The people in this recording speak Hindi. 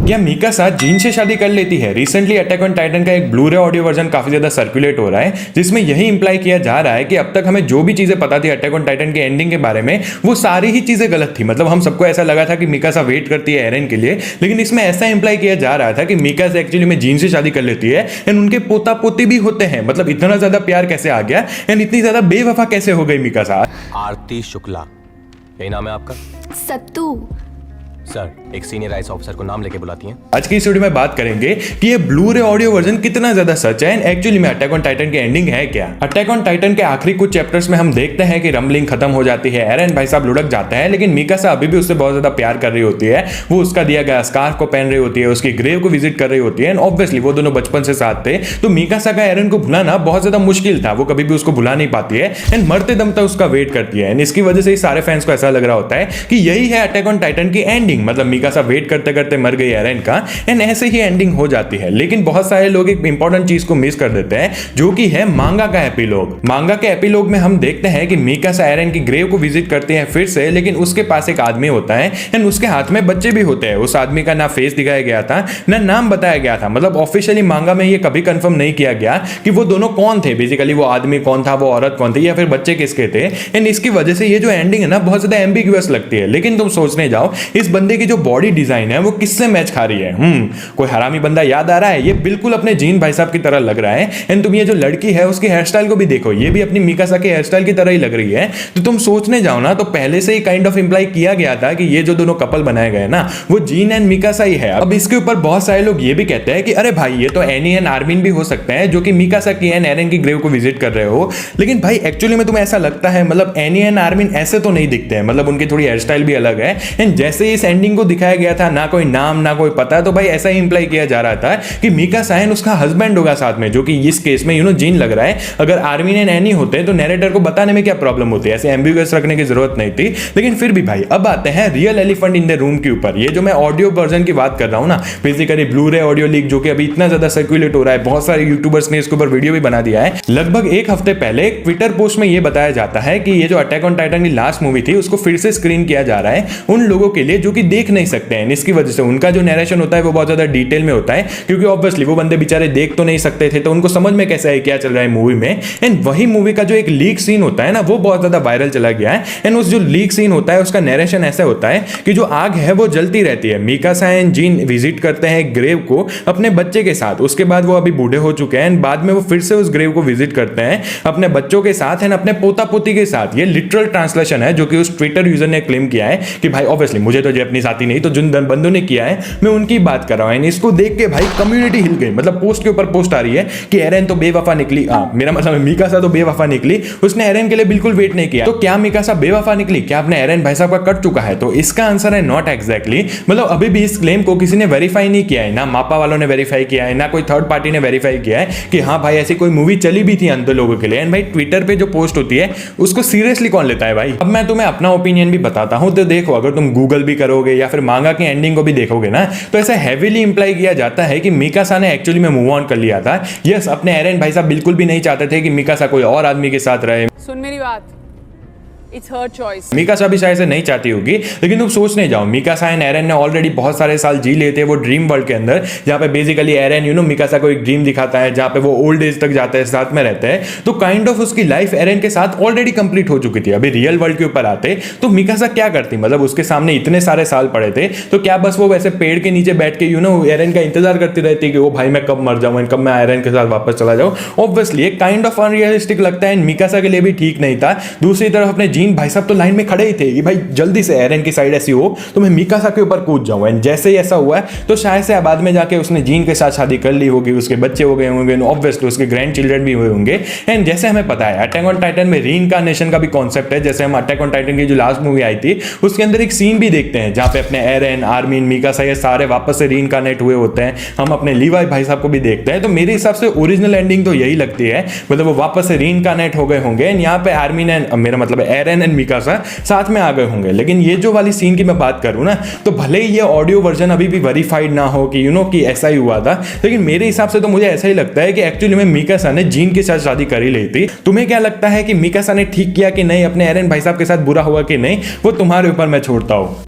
क्या मीकासा जीन से शादी कर लेती है? रिसेंटली अटैक ऑन टाइटन का एक ब्लू रे ऑडियो वर्जन काफी ज्यादा सर्कुलेट हो रहा है, जिसमें यही इंप्लाई किया जा रहा है कि अब तक हमें जो भी चीजें पता थी अटैक ऑन टाइटन के एंडिंग के बारे में, वो सारी ही चीजें गलत थी। मतलब हम सबको ऐसा लगा था कि मीकासा वेट करती है एरन के लिए, लेकिन इसमें ऐसा इंप्लाई किया जा रहा था कि मीकासा एक्चुअली में जीन से शादी कर लेती है एंड उनके पोता पोती भी होते हैं। मतलब इतना ज्यादा प्यार कैसे आ गया एंड इतनी ज्यादा बेवफा कैसे हो गई मीकासा? आरती शुक्ला, यही नाम है आपका? सत्तू सर, एक सीनियर आईएएस ऑफिसर को नाम लेके बुलाती हैं। आज की इस वीडियो में बात करेंगे कि ये ब्लू रे ऑडियो वर्जन कितना ज्यादा सच है एंड एक्चुअली में अटैक ऑन टाइटन की एंडिंग है क्या। अटैक ऑन टाइटन के आखिरी कुछ चैप्टर्स में हम देखते हैं कि रम्बलिंग खत्म हो जाती है, एरन भाई साहब लुढ़क जाते हैं, लेकिन मीकासा अभी भी उससे बहुत ज्यादा प्यार कर रही होती है। वो उसका दिया गया स्कार्फ को पहन रही होती है, उसकी ग्रेव को विजिट कर रही होती है एंड ऑब्वियसली वो दोनों बचपन से साथ थे, तो मीकासा का एरन को भुलाना बहुत ज्यादा मुश्किल था। वो कभी भी उसको भुला नहीं पाती है एंड मरते दम तक उसका वेट करती है एंड इसकी वजह से सारे फैंस को ऐसा लग रहा होता है कि यही है अटैक ऑन टाइटन की एंडिंग। मतलब मीकासा वेट करते करते मर गई एरन का एंड ऐसे ही एंडिंग हो जाती है। लेकिन बहुत सारे लोग एक इंपॉर्टेंट चीज को मिस कर देते हैं, जो कि है मांगा का एपिलॉग। मांगा के एपिलॉग में हम देखते हैं कि मीकासा एरन की ग्रेव को विजिट करते हैं फिर से, लेकिन उसके पास एक आदमी होता है एंड उसके हाथ में बच्चे भी होते हैं। उस आदमी का ना फेस दिखाया गया था ना नाम बताया गया था। मतलब ऑफिशियली मांगा में ये कभी कंफर्म नहीं किया गया कि वो दोनों कौन थे, बेसिकली वो आदमी कौन था, वो औरत कौन थी, या फिर बच्चे किसके थे। एंड इसकी वजह से ये जो एंडिंग है ना बहुत ज्यादा एम्बिग्युअस लगती है। लेकिन तुम सोचने जाओ, इस बंदे की जो बॉडी डिजाइन है वो किससे मैच खा रही है? कोई हरामी बंदा याद आ रहा है? ये बिल्कुल अपने जीन भाई साहब की तरह लग रहा है। एंड तुम ये जो लड़की है उसकी हेयर स्टाइल को भी देखो, ये भी अपनी मीकासा के हेयर स्टाइल की तरह ही लग रही है। तो तुम सोचने जाओ ना, तो पहले से ही काइंड ऑफ इंप्लाई किया गया था कि ये जो दोनों कपल बनाए गए ना वो जीन एंड मीकासा ही है। अब इसके ऊपर बहुत सारे लोग ये भी कहते हैं कि अरे भाई ये तो एनी एंड आर्मिन भी हो सकते हैं, जो कि मीकासा की एंड एरन की ग्रेव को विजिट कर रहे हो। लेकिन भाई एक्चुअली में तुम्हें ऐसा लगता है? मतलब एनी एंड आर्मिन ऐसे तो नहीं दिखते हैं, मतलब उनकी थोड़ी हेयर स्टाइल भी अलग है। एंड जैसे इस एंडिंग को दिखाया गया था, ना कोई नाम ना कोई पता, तो भाई ऐसा ही इंप्लाई किया जा रहा था कि मीकासा एंड उसका हस्बैंड होगा साथ में, जो कि इस केस में जीन लग रहा है। अगर आर्मिन एंड एनी होते तो नैरेटर को बताने में क्या प्रॉब्लम होती है? ऐसे एम्बिगुअस रखने की जरूरत नहीं थी। लेकिन फिर भी भाई अब आते हैं real elephant in the room के ऊपर। ये जो मैं ऑडियो वर्जन की बात कर रहा हूं ना, बेसिकली ब्लू रे ऑडियो लीक, जो कि अभी इतना ज्यादा सर्कुलेट हो रहा है, बहुत सारे यूट्यूबर्स ने इसके ऊपर वीडियो भी बना दिया है। लगभग एक हफ्ते पहले एक ट्विटर पोस्ट में यह बताया जाता है कि ये जो अटैक ऑन टाइटन की लास्ट मूवी थी उसको फिर से स्क्रीन किया जा रहा है उन लोगों के लिए जो कि देख नहीं सकते हैं। इसकी वजह से उनका जो नरेशन होता है वो बहुत ज्यादा डिटेल में होता है, क्योंकि ऑब्वियसली वो बंदे बेचारे देख तो नहीं सकते थे, तो उनको समझ में कैसा है क्या चल रहा है मूवी में। एंड वही मूवी का जो एक लीक सीन होता है ना, वो बहुत ज्यादा वायरल चला गया है। एंड उस जो लीक सीन होता है उसका नरेशन ऐसा होता है कि जो आग है वो जलती रहती है। मीकासा एंड जीन विजिट करते हैं ग्रेव को अपने बच्चे के साथ, उसके बाद वो अभी बूढ़े हो चुके हैं, बाद में वो फिर से उस ग्रेव को विजिट करते हैं अपने बच्चों के साथ एंड अपने पोता पोती के साथ। ये लिटरल ट्रांसलेशन है जो कि उस ट्विटर यूजर ने क्लेम किया है कि भाई ऑब्वियसली मुझे तो जापानीज आती नहीं, तो जिन बंदों ने किया है मैं उनकी बात कर रहा हूं। इसको देख के भाई कम्युनिटी हिल गई। मतलब पोस्ट के ऊपर पोस्ट आ रही है कि एरन तो बेवफा निकली, मेरा मतलब मीकासा तो बेवफा निकली, उसने एरन के लिए बिल्कुल वेट नहीं किया। तो क्या मीकासा बेवफा निकली? क्या अपने एरन भाई साहब का कट चुका है? तो इसका आंसर है नॉट एग्जैक्टली। मतलब अभी भी इस क्लेम को किसी ने वेरीफाई नहीं किया है, ना मापा वालों ने वेरीफाई किया है, ना कोई थर्ड पार्टी ने वेरीफाई किया है कि हाँ भाई ऐसी कोई मूवी चली भी थी अंधे लोगों के लिए। एंड भाई ट्विटर पे जो पोस्ट होती है उसको सीरियसली कौन लेता है भाई? अब मैं तुम्हें अपना ओपिनियन भी बताता हूं। तो देखो, अगर तुम गूगल भी करोगे या फिर मांगा की एंडिंग को भी देखोगे ना, तो ऐसा हैवीली इंप्लाई किया जाता है कि मीकासा ने एक्चुअली में मूव ऑन कर लिया था। यस, अपने एरन भाई साहब बिल्कुल भी नहीं चाहते थे कि मीकासा कोई और आदमी के साथ रहे। सुन मेरी बात, It's her choice. मीकासा भी शायद से नहीं चाहती होगी, लेकिन तुम सोचने जाओ, मीकासा एंड एरन ने ऑलरेडी बहुत सारे साल जी लेते हैं वो ड्रीम वर्ल्ड के अंदर, जहां पे बेसिकली एरन मीकासा को एक ड्रीम दिखाता है जहां पे वो ओल्ड एज तक जाता है, साथ में रहते हैं। तो काइंड ऑफ उसकी लाइफ एरन के साथ ऑलरेडी कंप्लीट हो चुकी थी। अभी रियल वर्ल्ड के ऊपर आते तो मीकासा क्या करती? मतलब उसके सामने इतने सारे साल पड़े थे, तो क्या बस वो वैसे पेड़ के नीचे बैठ के एरन का इंतजार करती रहती कि वो भाई मैं कब मर जाऊं, कब मैं एरन के साथ वापस चला जाऊं? ऑब्वियसली एक काइंड ऑफ अनरियलिस्टिक लगता है, मीकासा के लिए भी ठीक नहीं था। दूसरी तरफ अपने जीन भाई साहब तो लाइन में खड़े ही थे कि भाई जल्दी से एरन की साइड ऐसी हो तो मैं मीकासा के ऊपर कूद जाऊं। एंड जैसे ही ऐसा हुआ है तो शायद से बाद में जाके उसने जीन के साथ शादी कर ली होगी, उसके बच्चे हो गए होंगे, ऑब्वियसली उसके ग्रैंड चिल्ड्रन भी हुए होंगे। एंड जैसे हमें पता है अटैक ऑन टाइटन में रीइंकार्नेशन का भी कॉन्सेप्ट है। जैसे हम अटैक ऑन टाइटन की जो लास्ट मूवी आई थी उसके अंदर एक सीन भी देखते हैं जहां पे अपने एरन, आर्मिन, मीकासा ये सारे वापस से रीइंकार्नेट हुए होते हैं। हम अपने लीवाई भाई साहब को भी देखते हैं। तो मेरे हिसाब से ओरिजिनल एंडिंग तो यही लगती है, मतलब वो वापस से रीइंकार्नेट हो गए होंगे एंड यहाँ पे आर्मिन एंड मेरा मतलब एरन एंड मीकासा साथ में आ गए होंगे। लेकिन ये जो वाली सीन की मैं बात करूं ना, तो भले ही ये ऑडियो वर्जन अभी भी वेरीफाइड ना हो कि कि ऐसा ही हुआ था, लेकिन मेरे हिसाब से तो मुझे ऐसा ही लगता है कि एक्चुअली में मीकासा ने जीन के साथ शादी कर ही ली थी। तुम्हें क्या लगता है कि मीकासा ने ठीक किया कि नहीं, अपने एरन भाई साहब के साथ बुरा हुआ कि नहीं? वो तुम्हारे ऊपर मैं छोड़ता हूं।